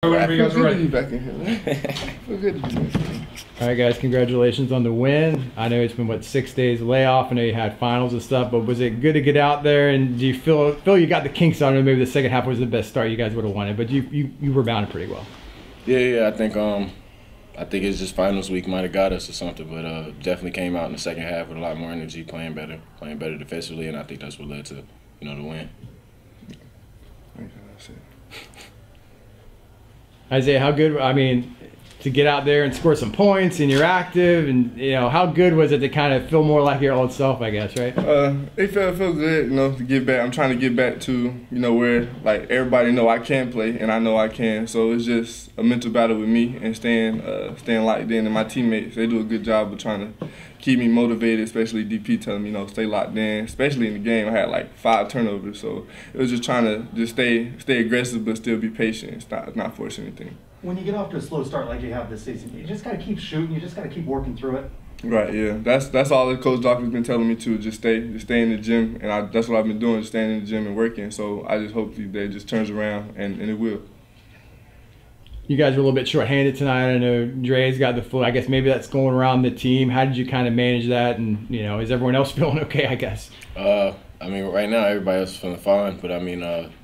Whenever you I guys feel are good to be ready. back in here, man. I feel good to be back. All right, guys, congratulations on the win. I know it's been, what, 6 days layoff. I know you had finals and stuff, but was it good to get out there? And do you feel you got the kinks on it? Maybe the second half was the best start you guys would have wanted, but you rebounded pretty well. Yeah. I think it's just finals week might have got us or something, but definitely came out in the second half with a lot more energy, playing better defensively, and I think that's what led to the win. Isaiah, how good? I mean, to get out there and score some points, and you're active, and how good was it to kind of feel more like your old self? I guess, right? It felt good, to get back. I'm trying to get back to where like everybody know I can play, and I know I can. So it's just a mental battle with me and staying locked in. And my teammates, they do a good job of trying to keep me motivated, especially DP telling me, stay locked in. Especially in the game, I had like 5 turnovers, so it was just trying to just stay aggressive but still be patient. It's not force anything. When you get off to a slow start like you have this season, you just got to keep shooting. You just got to keep working through it. Right, yeah. That's all that Coach Docker's been telling me to. Just stay in the gym, and that's what I've been doing, just staying in the gym and working. So I just hope that it just turns around, and it will. You guys were a little bit short-handed tonight. I know Dre's got the flu. I guess maybe that's going around the team. How did you kind of manage that? And is everyone else feeling okay? I guess. Right now everybody else is feeling fine, but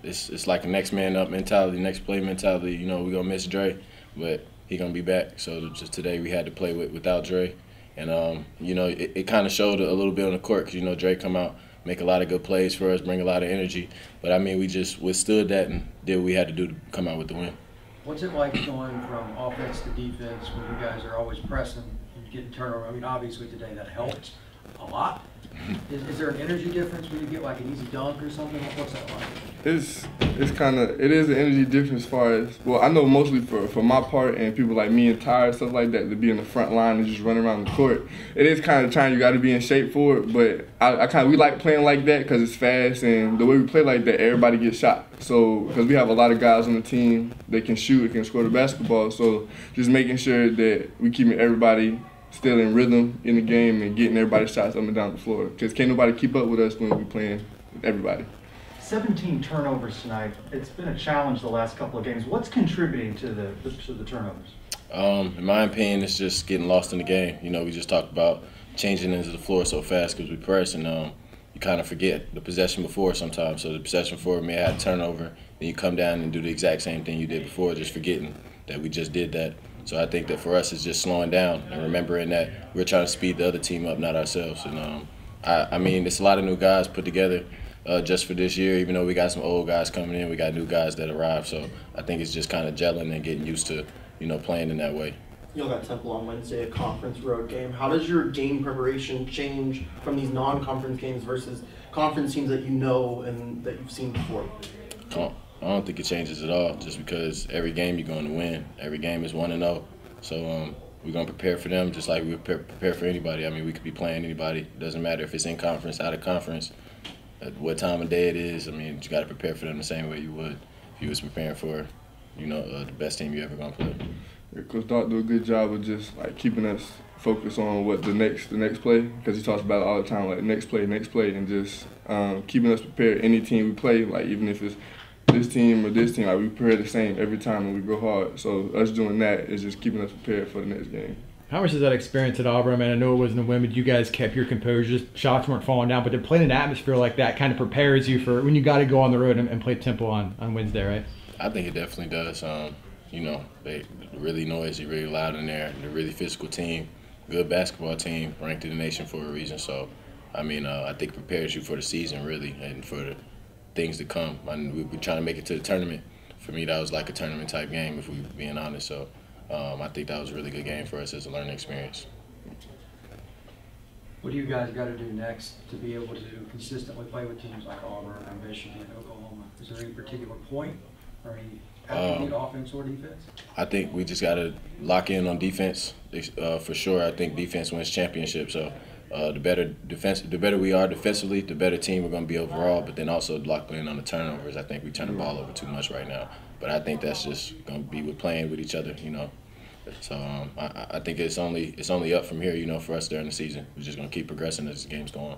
it's like a next man up mentality, next play mentality. We're gonna miss Dre, but he gonna be back. So just today we had to play without Dre, and it kind of showed a little bit on the court because Dre come out, make a lot of good plays for us, bring a lot of energy. But we just withstood that and did what we had to do to come out with the win. What's it like going from offense to defense when you guys are always pressing and getting turnover? Obviously today that helped a lot. Is there an energy difference when you get like an easy dunk or something? What's that like? It is an energy difference as far as, well, I know mostly for my part and people like me and Ty, stuff like that, to be in the front line and just run around the court. It is kind of time you got to be in shape for it, but we like playing like that because it's fast, and the way we play like that, everybody gets shot. So, because we have a lot of guys on the team that can shoot, can score the basketball, so just making sure that we keeping everybody still in rhythm in the game and getting everybody's shots up and down the floor. Because can't nobody keep up with us when we playing with everybody. 17 turnovers tonight. It's been a challenge the last couple of games. What's contributing to the turnovers? In my opinion, it's just getting lost in the game. We just talked about changing into the floor so fast because we press, and you kind of forget the possession before sometimes. So the possession before may have had a turnover, then you come down and do the exact same thing you did before, just forgetting that we just did that. So I think that for us, it's just slowing down and remembering that we're trying to speed the other team up, not ourselves. And it's a lot of new guys put together just for this year. Even though we got some old guys coming in, we got new guys that arrived. So I think it's just kind of gelling and getting used to, playing in that way. You'll got Temple on Wednesday, a conference road game. How does your game preparation change from these non-conference games versus conference teams that you know and that you've seen before? I don't think it changes at all, just because every game you're going to win. Every game is 1-0. So we're going to prepare for them just like we prepare for anybody. We could be playing anybody. It doesn't matter if it's in conference, out of conference, what time of day it is. You got to prepare for them the same way you would if you was preparing for, the best team you're ever going to play. Coach Doc do a good job of just keeping us focused on what the next play, because he talks about it all the time, like next play, and just keeping us prepared. Any team we play, even if it's this team or this team, we prepare the same every time and we go hard. So us doing that is just keeping us prepared for the next game. How much is that experience at Auburn? I know it wasn't a win, but you guys kept your composure. Shots weren't falling down, but to play in an atmosphere like that kind of prepares you for when you got to go on the road and play Temple on Wednesday, right? I think it definitely does. They really noisy, really loud in there. They're a really physical team, good basketball team, ranked in the nation for a reason. So, I think it prepares you for the season really and for the things to come. We're trying to make it to the tournament. For me, that was like a tournament type game, if we're being honest. So I think that was a really good game for us as a learning experience. What do you guys got to do next to be able to consistently play with teams like Auburn and Michigan, Oklahoma? Is there any particular point or any attribute, offense or defense? I think we just got to lock in on defense for sure. I think defense wins championships. So the better we are defensively, the better team we're going to be overall. But then also lock in on the turnovers. I think we turn the ball over too much right now. But I think that's just going to be with playing with each other, So I think it's only up from here, for us during the season. We're just going to keep progressing as the game's going on.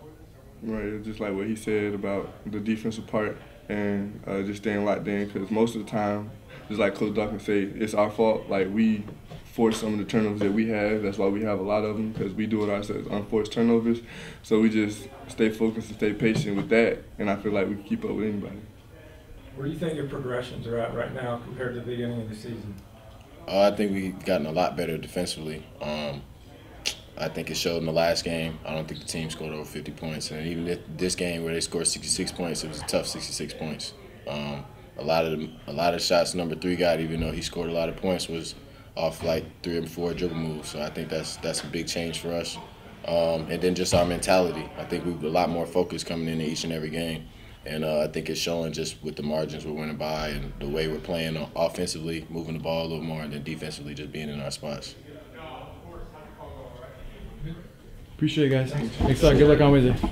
Right, just like what he said about the defensive part and just staying locked in, because most of the time just like Coach Dawkins say, it's our fault. Like, we force some of the turnovers that we have. That's why we have a lot of them, because we do it ourselves, unforced turnovers. So we just stay focused and stay patient with that, and I feel like we can keep up with anybody. Where do you think your progressions are at right now compared to the beginning of the season? I think we've gotten a lot better defensively. I think it showed in the last game. I don't think the team scored over 50 points. And even this game where they scored 66 points, it was a tough 66 points. A lot of shots number 3 got, even though he scored a lot of points, was off like 3 or 4 dribble moves. So I think that's a big change for us. And then just our mentality. I think we've a lot more focus coming into each and every game. And I think it's showing just with the margins we're winning by and the way we're playing offensively, moving the ball a little more, and then defensively just being in our spots. Appreciate it, guys. Thanks a lot. Good luck on Wednesday.